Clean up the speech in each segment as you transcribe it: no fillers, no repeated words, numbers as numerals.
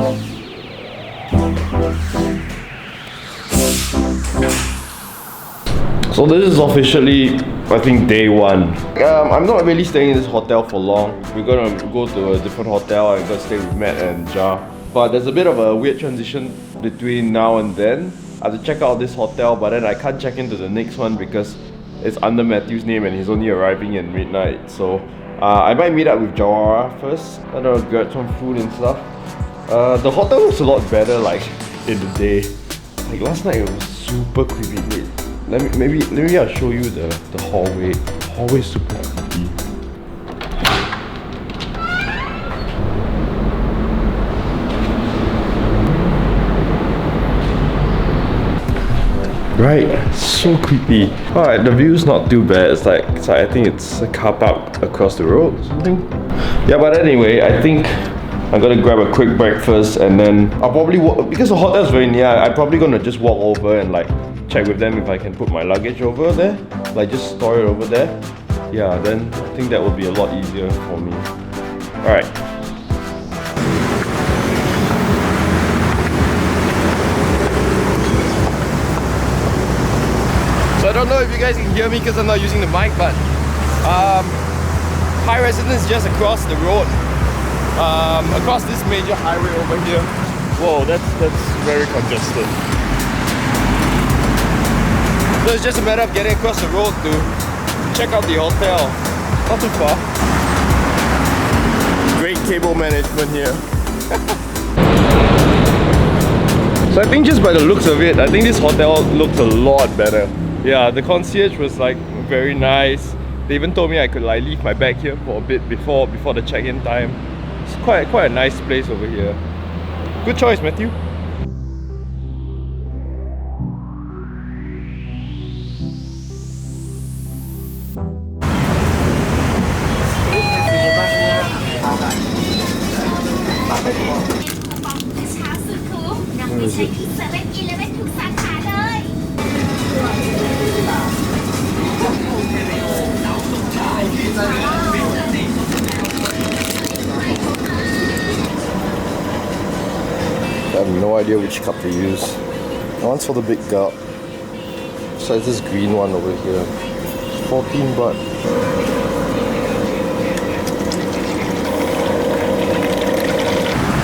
So this is officially, I think, day one. I'm not really staying in this hotel for long. We're gonna go to a different hotel. I'm gonna stay with Matt and Ja. But there's a bit of a weird transition between now and then. I have to check out this hotel, but then I can't check into the next one because it's under Matthew's name and he's only arriving at midnight. So I might meet up with Jawara first. I don't know, grab some food and stuff. The hotel looks a lot better like in the day. Like last night it was super creepy. Wait, maybe I'll show you the hallway. The hallway is super creepy. Right, so creepy. Alright, the view's not too bad. It's like I think it's a car park across the road or something. Yeah, but anyway, I think I'm gonna grab a quick breakfast and then I'll probably walk, because the hotel's very near, I'm probably gonna just walk over and like check with them if I can put my luggage over there. Like just store it over there. Yeah, then I think that would be a lot easier for me. Alright. So I don't know if you guys can hear me because I'm not using the mic, but high residence just across the road. Across this major highway over here. Whoa, that's very congested. So it's just a matter of getting across the road to check out the hotel. Not too far. Great cable management here. So I think just by the looks of it, I think this hotel looks a lot better. Yeah, the concierge was like very nice. They even told me I could like leave my bag here for a bit before the check-in time. It's quite a nice place over here. Good choice, Matthew. Where is it? I have no idea which cup to use. One's for the big gulp. So it's this green one over here. 14 baht.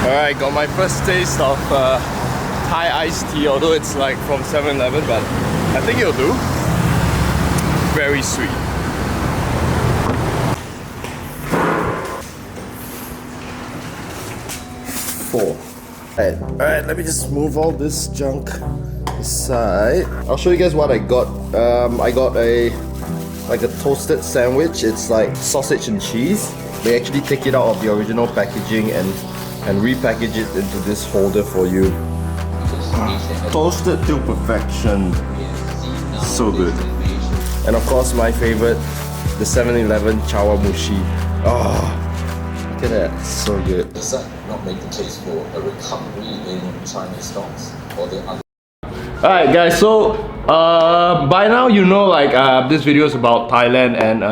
Alright, got my first taste of Thai iced tea, although it's like from 7-Eleven, but I think it'll do. Very sweet. Four. Alright, let me just move all this junk aside. I'll show you guys what I got. I got a toasted sandwich. It's like sausage and cheese. They actually take it out of the original packaging and repackage it into this holder for you. Toasted to perfection. So good. And of course my favorite, the 7-Eleven chawamushi. Oh, look at that, so good. Does that not make the case for a recovery in Chinese stocks or the other? Alright guys, so by now you know like this video is about Thailand and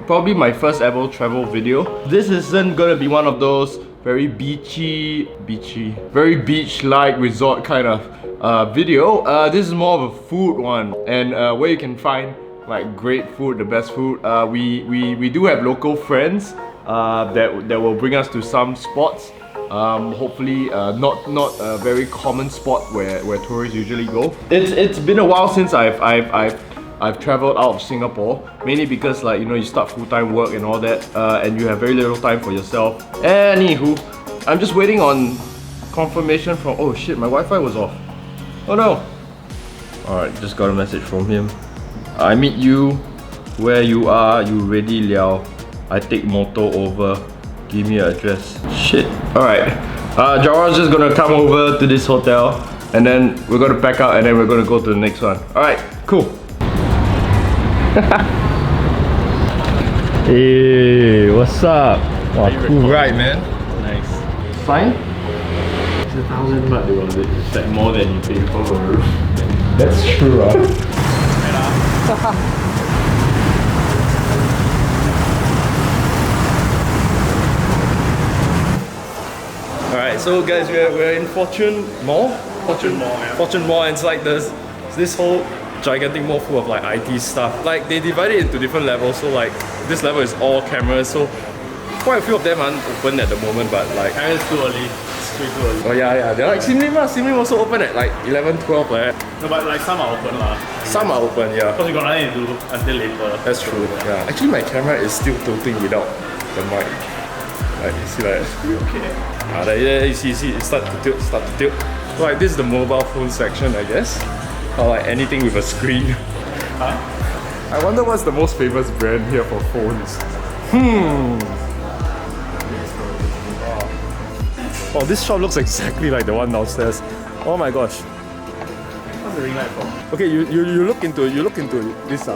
probably my first ever travel video. This isn't gonna be one of those very very beach-like resort kind of video. This is more of a food one and where you can find like great food, the best food. We do have local friends that will bring us to some spots. Hopefully not a very common spot where tourists usually go. It's been a while since I've traveled out of Singapore, mainly because like you know you start full-time work and all that and you have very little time for yourself. Anywho, I'm just waiting on confirmation from, oh shit, my Wi-Fi was off. Oh no. Alright, just got a message from him. I meet you where you are, you ready liao. I take motor over. Give me your address. Shit. Alright. Jawara's just gonna come over to this hotel and then we're gonna pack out and then we're gonna go to the next one. Alright, cool. Hey, what's up? Wow, cool ride, man. Nice. Fine? It's 1,000 baht. It's like more than you pay for a roof. That's true, right? Alright, Alright, so guys, we're in Fortune Mall. Fortune Mall, yeah. Fortune Mall, and it's like this whole gigantic mall full of like IT stuff. Like they divide it into different levels, so like this level is all cameras, so quite a few of them aren't open at the moment, but like... And it's too early. It's way too early. Oh yeah, they're like Simlim also open at like 11, 12 like that. No, but like some are open lah. Some are open, yeah. Because you got nothing to do until later. That's true, yeah. Actually my camera is still tilting without the mic. Like, you see like... Okay. Yeah, you see, it start to tilt. So like this is the mobile phone section, I guess. Or like anything with a screen. Huh? I wonder what's the most famous brand here for phones. Oh, this shop looks exactly like the one downstairs. Oh my gosh. What's the ring light for? Okay, you look into this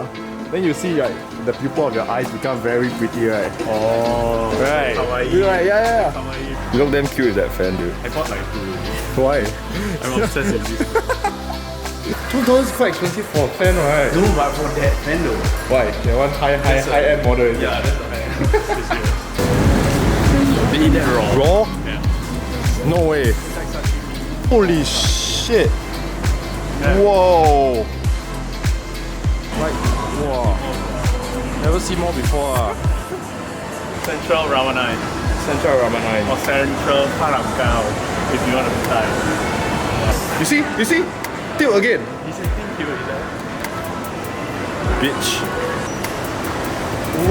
then you see like the pupil of your eyes become very pretty, right? Oh, Right. Kawaii. You're like, yeah. Kawaii. You look damn cute with that fan, dude. I bought like 2. Why? I'm obsessed with this. $2 is quite expensive for a fan, right? No, but for that fan though. Why? They want high-end model, is it? Yeah, that's the fan. They eat that raw. Raw? Yeah. No way. It's like sashimi. Holy shit. Yeah. Whoa. Like, wow. Never seen more before. Central Rama 9. Central Rama 9. Or Central Paramgao, if you want to be Thai. You see? Tilt again. He said, thank you, is that? Bitch.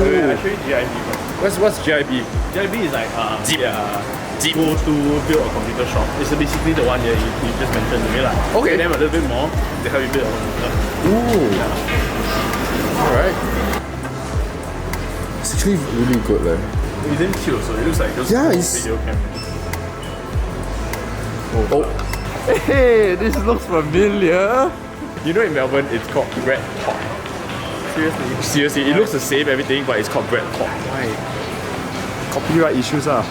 Wait, I show you GIB first. What's GIB? GIB is like Jeep. Jeep. go to build a computer shop. It's basically the one that you just mentioned to me lah. Okay. Pay them a little bit more to help you build a computer. Ooh. Yeah. Alright. It's actually really good, like. It's damn cute also. It looks like those Yeah, it's- video cameras. Oh. Hey, this looks familiar. You know in Melbourne it's called bread pot. Seriously, it looks the same everything, but it's called bread pot. Why? Copyright issues ah.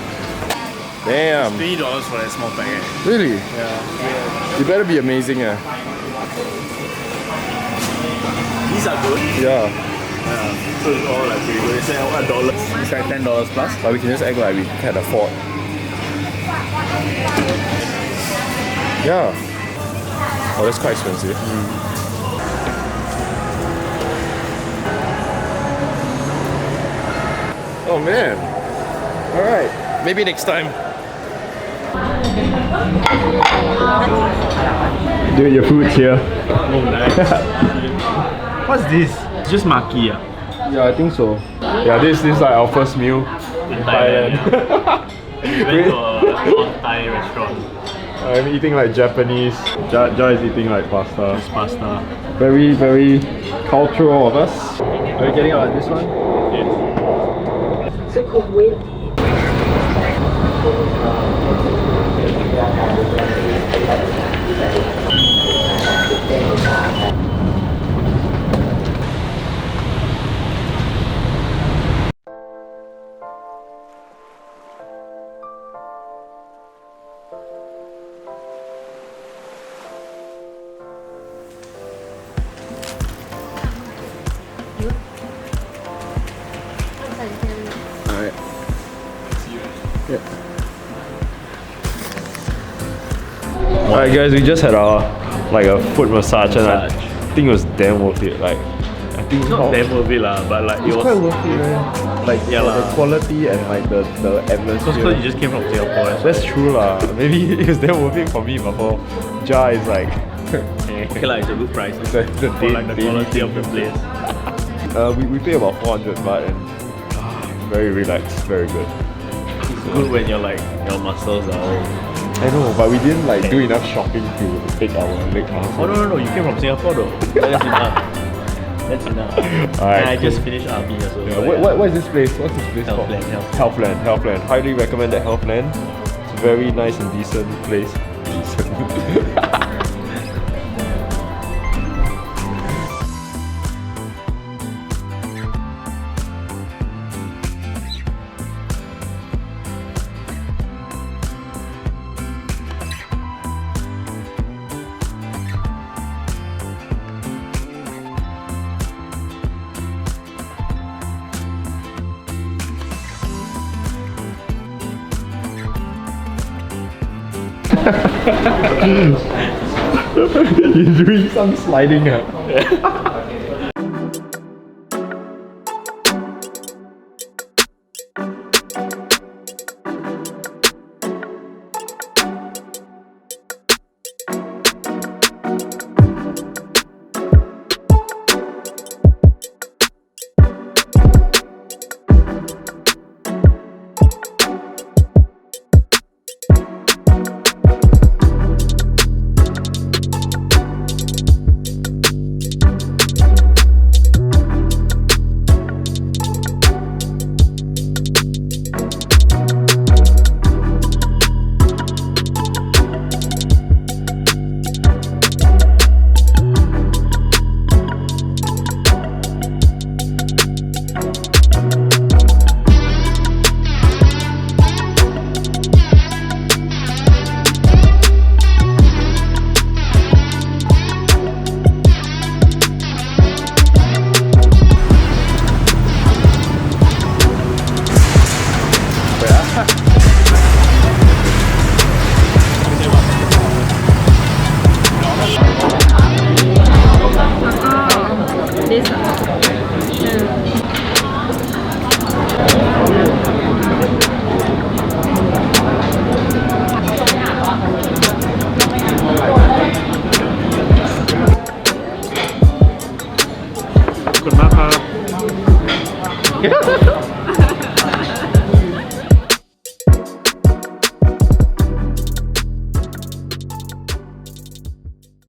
Damn. $20 for that small packet. Really? Yeah. You better be amazing ah. These are good. Yeah. So it's all like pretty good. It's like $1. It's like $10 plus. But we can just act like we can afford. Yeah. Oh, that's quite expensive. Oh man. Alright. Maybe next time. Dude, your food's here. Oh, nice. What's this? It's just maki. Yeah, I think so. Yeah, this is like our first meal in Thailand. We went to a non-Thai restaurant. I'm eating like Japanese. Ja is eating like pasta. It's pasta. Very, very cultural of us. Are you getting out this one? Yes. Alright. Yeah. Alright guys, we just had our like a foot massage and I think it was damn worth it. Like I think Not damn worth it lah, but like it was quite worth it, man. Like Yeah the lah. quality and like the because atmosphere. you just came from Singapore. That's true lah. Maybe it was damn worth it for me, but for Ja is like Okay lah, it's a good price. the For like the daily quality of thing. the place. We pay about 400 baht and very relaxed, very good. It's good when you're like your muscles are all. I know, but we didn't like do enough shopping to take our leg muscle. Oh no, you came from Singapore though. That's enough. That's enough. Alright, And I just cool. finished army also. Yeah, so what is this place? What's this place called? Healthland. Healthland. Highly recommend that Healthland. It's a very nice and decent place. Decent. He's doing some sliding.